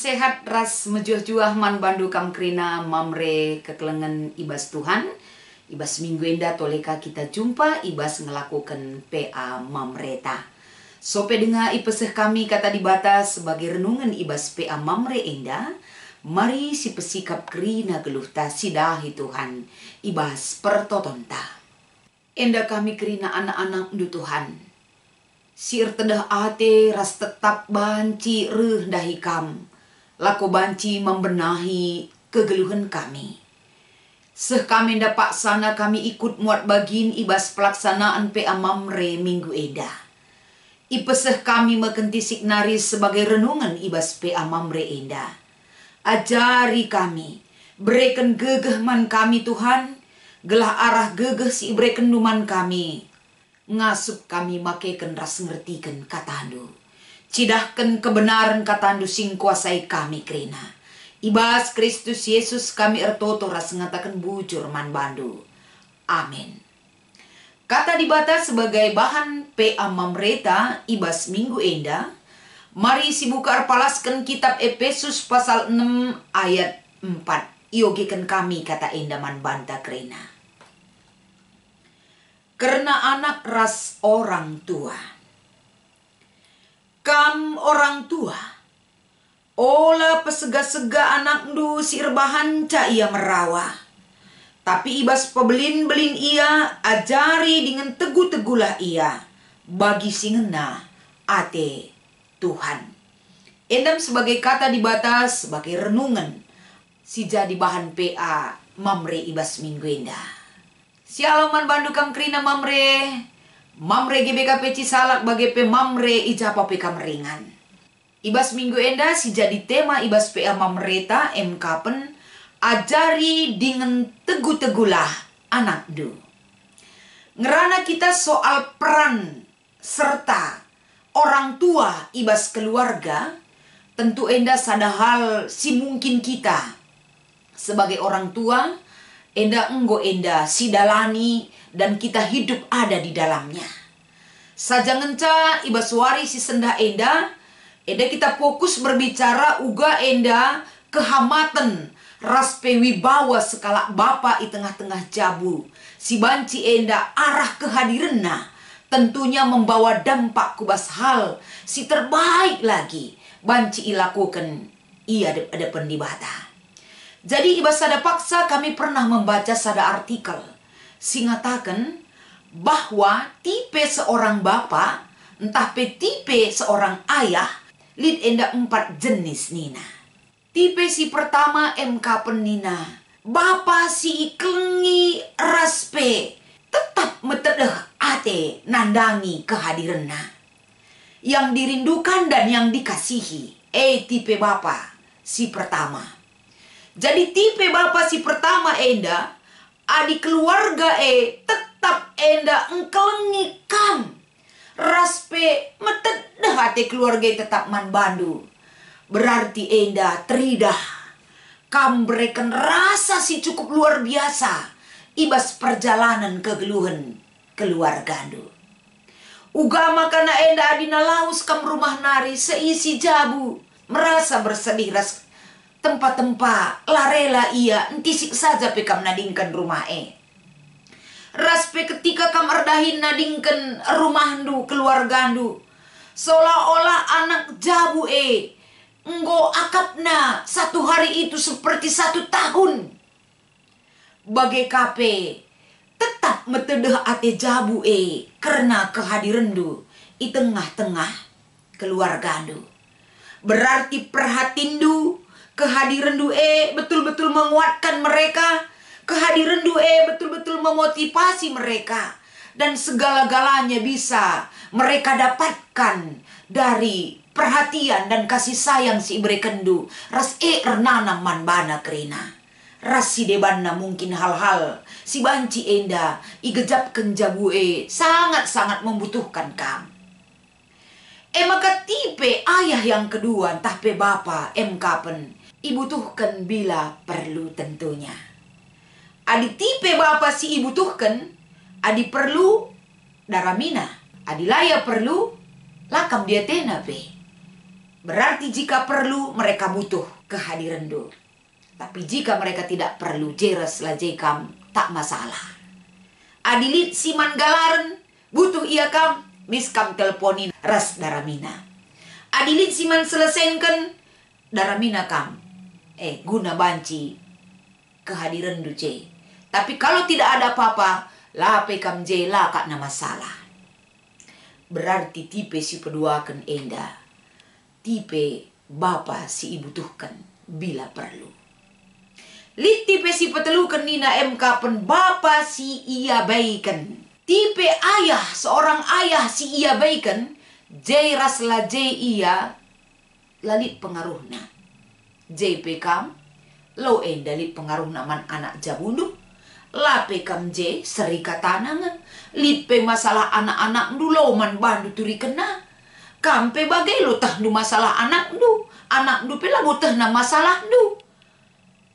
sehat ras mejuah-juah man bandu kam krina mamre kekelengan ibas Tuhan. Ibas minggu enda toleka kita jumpa ibas ngelakukan PA mamreta. Sope dengar ipeseh kami kata dibatas sebagai renungan ibas PA mamre enda. Mari si pesikap krina geluhta sidahi Tuhan ibas pertotonta. Enda kami krina anak-anak ndu Tuhan. Sir tedah ate ras tetap banci reh dahi kam. Lako banci membenahi kegeluhan kami. Seh kami dapat sana kami ikut muat bagin ibas pelaksanaan PA Mamre minggu eda. Ipeseh kami mekentisik naris sebagai renungan ibas PA Mamre eda. Ajari kami, berikan gegeh man kami Tuhan, gelah arah gegeh si berikan duman kami. Ngasup kami makaikan ras ngertikan katandu. Cidahkan kebenaran katandu sing kuasai kami krina. Ibas Kristus Yesus kami ertoto ras ngatakan bujur man bandu. Amin. Kata dibatas sebagai bahan PA Mamreta ibas minggu enda. Mari si buka arpalaskan kitab Efesus pasal 6 ayat 4. Iogikan kami kata enda man banta krina. Karena anak ras orang tua. Kam orang tua, ola pesega-sega anak ndu sirbahan ca ia merawa. Tapi ibas pebelin-belin ia, ajari dengan teguh-teguhlah ia, bagi singena ate Tuhan. Endam sebagai kata dibatas, sebagai renungan, si jadi bahan PA Mamre ibas minggu enda. Sialaman bandu kam krina Mamre. Mamre GBKP Cisalak bagi P Mamre ijapa PK meringan. Ibas minggu enda si jadi tema ibas PA Mamreta MKpen ajari dengan teguh-teguhlah anak du. Ngerana kita soal peran serta orang tua ibas keluarga, tentu enda sada hal si mungkin kita sebagai orang tua enda enggo enda sidalani dan kita hidup ada di dalamnya. Saja ngenca ibas wari si sendah enda kita fokus berbicara uga enda kehamatan raspe wibawa sekala bapa i tengah-tengah jabu. Si banci enda arah kehadiranna tentunya membawa dampak kubas hal si terbaik lagi banci ilakukan ia ada pendibata. Jadi ibas sada paksa kami pernah membaca sada artikel singatakan bahwa tipe seorang bapa, entah pe tipe seorang ayah, lid enda 4 jenis nina. Tipe si pertama MK penina, bapa si iklengi raspe, tetap metedeh ate nandangi kehadiranna. Yang dirindukan dan yang dikasihi, tipe bapa si pertama. Jadi tipe bapa si pertama enda, adik keluarga tetap enda engkelengi kam. Raspe metedeh hati keluarga tetap man bandu. Berarti enda teridah. Kam berikan rasa si cukup luar biasa. Ibas perjalanan kegeluhan keluarga du. Ugama kana enda adina laus kam rumah nari seisi jabu. Merasa bersedih ras tempat-tempat larela ia entisik saja pekam nadingkan rumah raspe ketika kam erdahin nadingkan rumahdu keluargandu seolah-olah anak jabu enggo akapna satu hari itu seperti 1 tahun bagai kape tetap metedeh ate jabu karena kehadirandu i tengah-tengah keluargandu berarti perhatindu kehadiran du betul-betul menguatkan mereka. Kehadiran du betul-betul memotivasi mereka. Dan segala-galanya bisa mereka dapatkan dari perhatian dan kasih sayang si berikan du. Ras ernana man bana krina. Ras si debanna mungkin hal-hal si banci enda igejapkan jabu sangat-sangat membutuhkan kam. Maka tipe ayah yang kedua entah pe bapa MKpen ibutuhkan bila perlu tentunya. Adi tipe bapa si ibutuhkan, adi perlu daramina, adi laya perlu lakam dia tena pe. Berarti jika perlu mereka butuh kehadiran do. Tapi jika mereka tidak perlu, jeres lah jekam tak masalah. Adilit siman galaren butuh ia kam, miskam teleponin ras daramina. Adilit siman selesaikan daramina kam. Guna banci kehadiran do je. Tapi kalau tidak ada apa-apa, lape kam je lah kak na masalah. Berarti tipe si peduakan enda. Tipe bapa si ibutuhkan bila perlu. Lit tipe si petelukan nina MK pen bapa si ia baikan. Tipe ayah, seorang ayah si ia baikan. Jai rasla jai ia lalit pengaruhna. Jai pekam lo enda lit pengaruh naman anak jabundu. La pekam jai serika tanangan. Lit pe masalah anak-anak dulu man bandu turi kena. Kampe bagai lo tah du masalah anak du. Anak du pela butah na masalah du.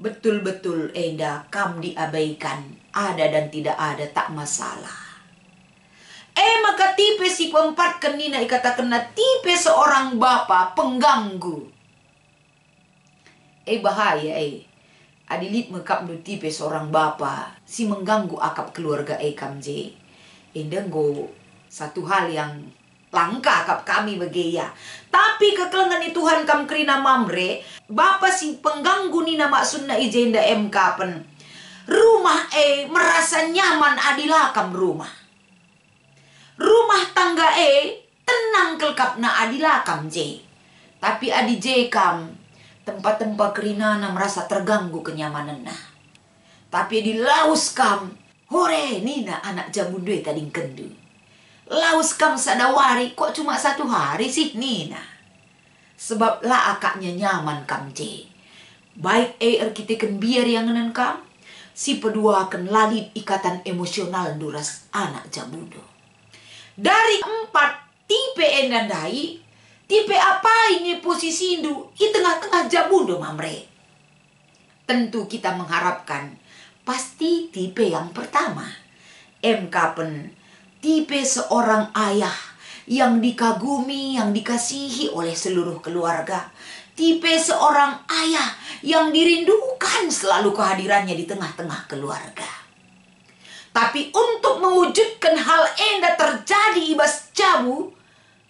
Betul-betul enda kam diabaikan. Ada dan tidak ada tak masalah. Maka tipe si keempat kenina ikata kena tipe seorang bapa pengganggu. Bahaya Adilit mekap du tipe seorang bapa si mengganggu akap keluarga kamje. Endenggo satu hal yang langka akap kami begeya. Tapi kekelengan Tuhan kam krina mamre. Bapa si pengganggu nina maksudna ijenda kapen. Rumah merasa nyaman adilah kam rumah. Rumah tangga tenang kelkap na adilah kam je. Tapi adi je kam tempat-tempat kerinana merasa terganggu kenyamanan nah. Tapi di laus kam hore nina anak jambundu tadi kendu. Laus kam sadawari kok cuma 1 hari sih nina. Sebab lah akaknya nyaman kam je. Baik arkiteken biar yang ngenen kam. Si pedua akan lalit ikatan emosional duras anak jambundu. Dari 4 tipe endandai. Tipe apa ini posisi indu di tengah-tengah jabundu mamre. Tentu kita mengharapkan pasti tipe yang pertama. Kapen tipe seorang ayah yang dikagumi, yang dikasihi oleh seluruh keluarga. Tipe seorang ayah yang dirindukan selalu kehadirannya di tengah-tengah keluarga. Tapi untuk mewujudkan hal enda terjadi ibas jabu,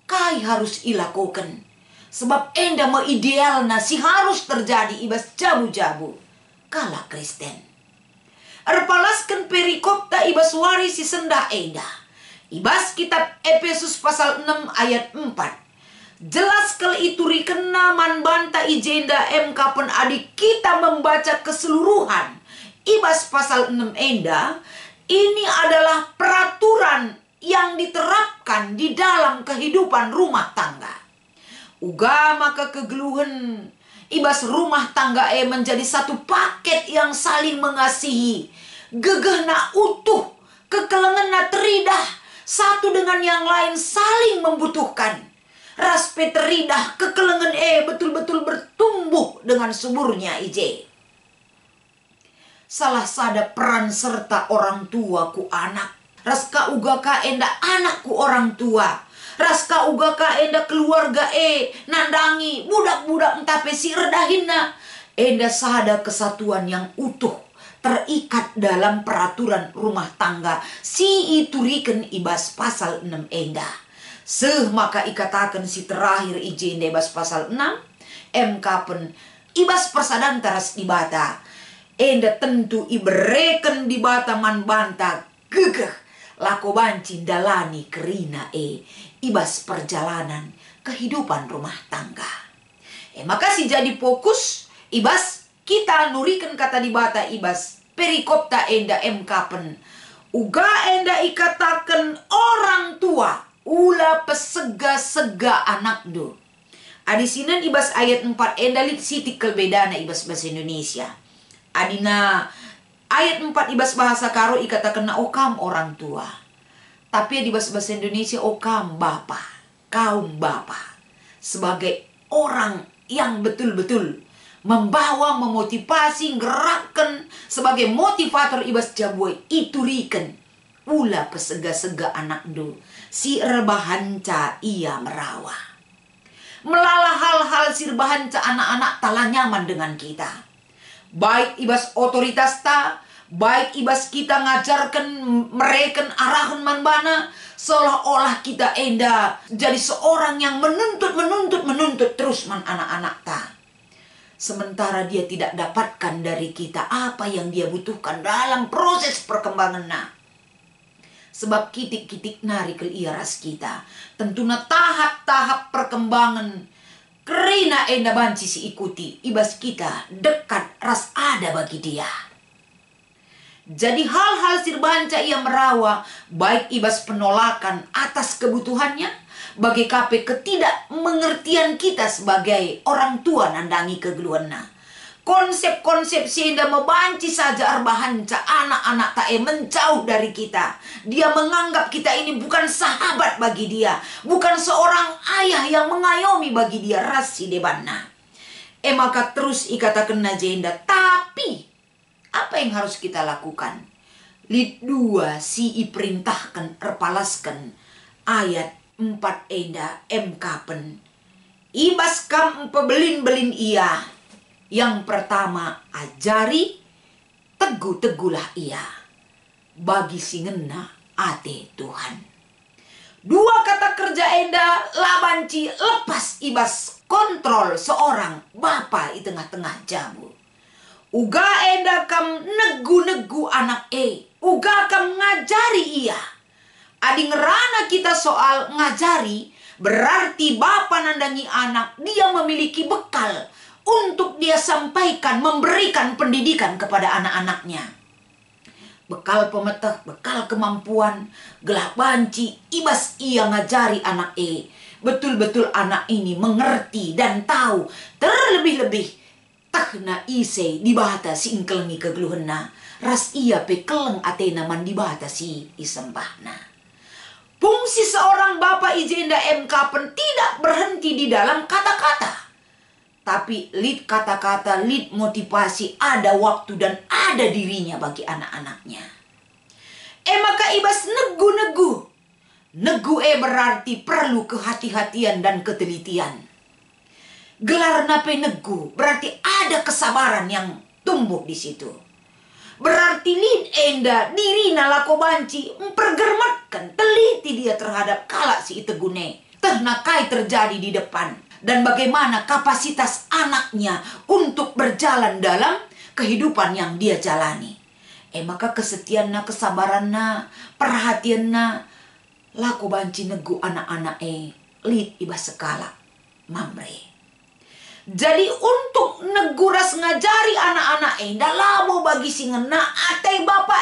kai harus ilakukan. Sebab enda meidealna si harus terjadi ibas jabu-jabu. Kala Kristen. Erpalaskan perikop ta ibas wari si sendah enda. Ibas kitab Efesus pasal 6 ayat 4. Jelas kalau itu rikena man banta ijenda kapen adik kita membaca keseluruhan. Ibas pasal 6 enda. Ini adalah peraturan yang diterapkan di dalam kehidupan rumah tangga. Uga maka kegeluhan ibas rumah tangga menjadi satu paket yang saling mengasihi. Gegehna utuh, kekelengena teridah, satu dengan yang lain saling membutuhkan. Raspe teridah, kekelengan betul-betul bertumbuh dengan suburnya ije. Salah sada peran serta orang tua ku anak. Raska uga ka enda anakku orang tua. Raska uga ka enda keluarga nandangi budak-budak entape si redahina. Enda sada kesatuan yang utuh terikat dalam peraturan rumah tangga. Si ituriken ibas pasal 6 enda. Maka ikatakan si terakhir ijin ibas pasal 6. Kapen ibas persadan teras dibata. Enda tentu ibereken dibata man banta gegeh. Lako banci dalani kerina ibas perjalanan kehidupan rumah tangga. Makasih jadi fokus ibas kita nurikan kata dibata ibas perikopta enda kapen. Uga enda ikatakan orang tua ula pesega-sega anak do. Adisinan ibas ayat 4 enda lit sitikal bedana ibas bahasa Indonesia. Adina ayat 4 ibas bahasa karo ikatakan na okam orang tua. Tapi di bahasa Indonesia okam bapa, kaum bapa. Sebagai orang yang betul-betul membawa, memotivasi, gerakkan sebagai motivator ibas jabuai iturikan. Ula pesega-sega anak do si rebahanca ia merawah. melala hal-hal sirbahan ca anak-anak tala nyaman dengan kita. Baik ibas otoritas ta, baik ibas kita ngajarkan mereka arahan manbana, seolah-olah kita enda jadi seorang yang menuntut terus man anak-anak ta. Sementara dia tidak dapatkan dari kita apa yang dia butuhkan dalam proses perkembangan. Sebab kitik-kitik nari ke iaras kita. Tentunya tahap-tahap perkembangan. Kerina enda banci si ikuti. Ibas kita dekat ras ada bagi dia. Jadi hal-hal sirbanca ia merawa. Baik ibas penolakan atas kebutuhannya. Bagi kape ketidakmengertian kita sebagai orang tua nandangi kegeluanna. Konsep-konsep sehingga membanci saja arbahan ca anak-anak tae menjauh dari kita. Dia menganggap kita ini bukan sahabat bagi dia. Bukan seorang ayah yang mengayomi bagi dia rasi debanna. Maka terus ikatakan najenda. Tapi apa yang harus kita lakukan? Lid 2 si iperintahkan erpalaskan ayat 4 enda emkapen. Ibas kam pebelin-belin ia. Yang pertama, ajari, teguh-teguhlah ia. Bagi singena ate Tuhan. 2 kata kerja enda labanci lepas ibas kontrol seorang bapa di tengah-tengah jabu. Uga enda kam negu-negu anak uga kam ngajari ia. Adi ngerana kita soal ngajari, berarti bapa nandangi anak, dia memiliki bekal untuk dia sampaikan, memberikan pendidikan kepada anak-anaknya. Bekal pemetah, bekal kemampuan, gelah banci, ibas ia ngajari anak betul-betul anak ini mengerti dan tahu. Terlebih-lebih, takna ise dibatasi ingkelengi kegeluhena. Ras ia pekeleng atena man dibatasi isembahna. Fungsi seorang bapak ijenda MK tidak berhenti di dalam kata-kata. Tapi lid kata-kata, lid motivasi, ada waktu dan ada dirinya bagi anak-anaknya. Maka ibas negu-negu. Negu berarti perlu kehati-hatian dan ketelitian. Gelar nape negu berarti ada kesabaran yang tumbuh di situ. Berarti lid enda diri nalako banci mempergermatkan, teliti dia terhadap kalak si itegune. Tehnakai terjadi di depan. Dan bagaimana kapasitas anaknya untuk berjalan dalam kehidupan yang dia jalani. Maka kesetiaanna, kesabaranna, perhatianna, laku banci negu anak-anak lid ibas sekala mamre. Jadi untuk neguras ngajari anak-anak dalamo bagi singena ate bapa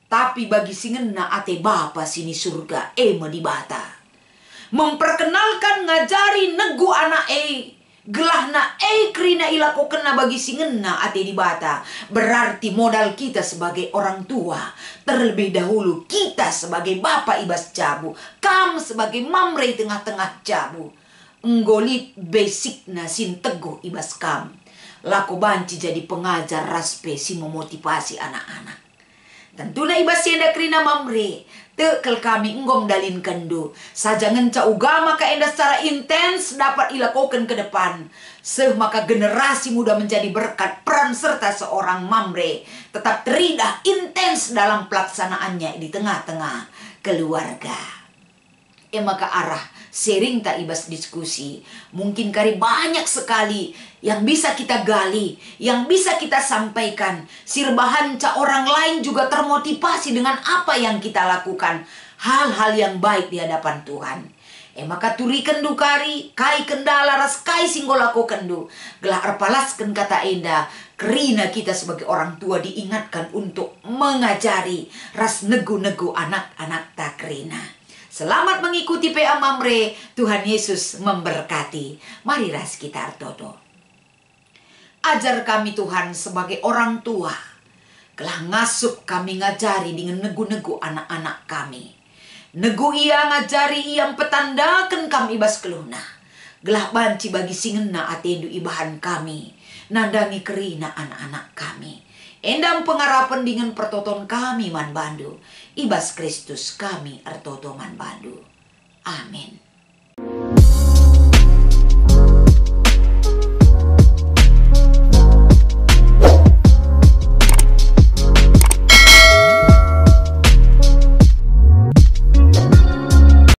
tapi bagi singena ate bapa sini surga medibata. Memperkenalkan ngajari negu anak gelahna krina ilako kena bagi singena ate dibata. Berarti modal kita sebagai orang tua, terlebih dahulu kita sebagai bapak ibas jabu, kam sebagai mamre tengah-tengah jabu, enggolit basicna sin teguh ibas kam. Lako banci jadi pengajar raspe si memotivasi anak-anak. Tentunya ibas sienda krina mamre. Tekel kami enggom dalin kendu. Saja ngenca ugama ka enda secara intens dapat ilakokan ke depan. Maka generasi muda menjadi berkat peran serta seorang mamre. Tetap teridah intens dalam pelaksanaannya di tengah-tengah keluarga. Maka arah sering tak ibas diskusi. Mungkin kari banyak sekali yang bisa kita gali, yang bisa kita sampaikan. Sirbahan ca orang lain juga termotivasi dengan apa yang kita lakukan. Hal-hal yang baik di hadapan Tuhan. Maka turi kendu kari, kai kendala ras kai singgolako kendu. Gelah arpalaskan kata enda, kerina kita sebagai orang tua diingatkan untuk mengajari ras negu-negu anak-anak tak kerina. Selamat mengikuti PA Mamre. Tuhan Yesus memberkati. Mari ras kita artoto. Ajar kami Tuhan sebagai orang tua. Kelah ngasup kami ngajari dengan negu-negu anak-anak kami. Negu ia ngajari yang petandakan kami ibas keluhna. Gelah banci bagi singena atendu ibahan kami. Nandangi kerina anak-anak kami. Endang pengarapan dengan pertoton kami man bandu. Ibas Kristus kami ertoto man bandu. Amin.